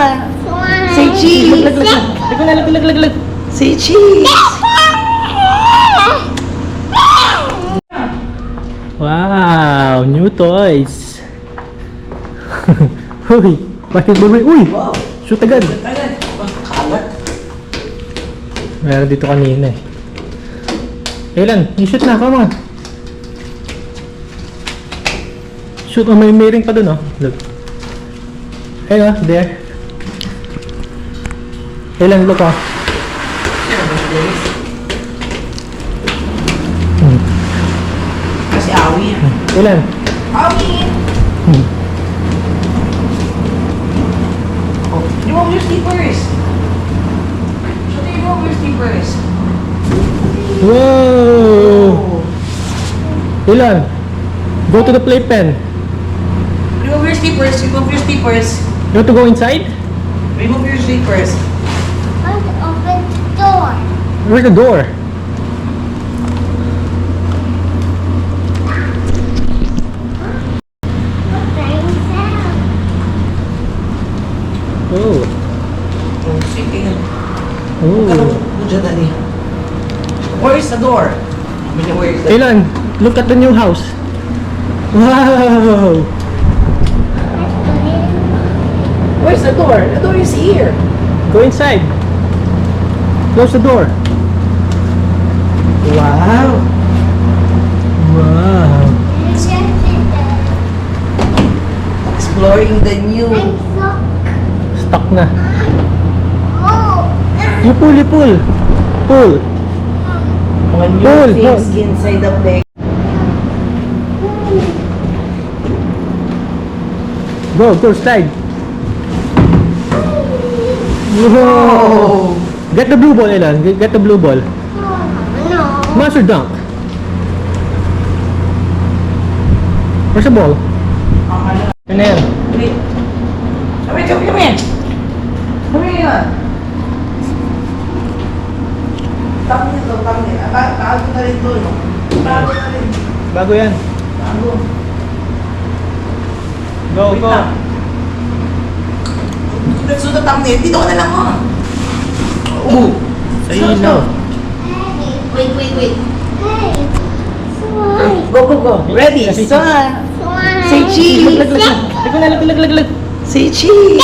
Son. Say cheese. Lag. Say cheese. Wow, new toys. Uy, basketball ring. Uy, Wow. shoot agad. Agad. Kalat. Meron dito kanina eh. Kailan? I-shoot na, come on. Shoot, oh, may ring pa dun, oh. Look. Ayun, oh, there. Kailan, look, oh. Kasi awi. Kailan? Awi. Oh, remove your slippers. Should you remove your slippers? Wow! Kailan? Go to the playpen. Remove your slippers. Remove your slippers. You want to go inside? Remove your slippers. Want to open the door. Where's the door? Oh. Oh, sige. Oh. Diyan na ni. Where is the door? Where is the Kailan? Look at the new house. Wow! Where's the door? The door is here. Go inside. Close the door. Wow. Wow. Exploring the new. Stuck na. Oh, You pull, you pull. Pull. Mga new Cool, things cool. inside the play. Go slide. Whoa. Get the blue ball, Elan. Get the blue ball. no. Monster dunk. Where's the ball? Yun na yan. Wait. Come here. Come here. Tama niya to, tama niya. Bago na rin to, no? Bago na rin. Bago yan. Bago. Go, Wait go. lang. Susunod ang thumbnail. Dito ka na lang, oh. Oh. Sa ilaw. Wait. Hey, swine. Go. Ready? Say Son. Swine. Say cheese. Lag. Say cheese.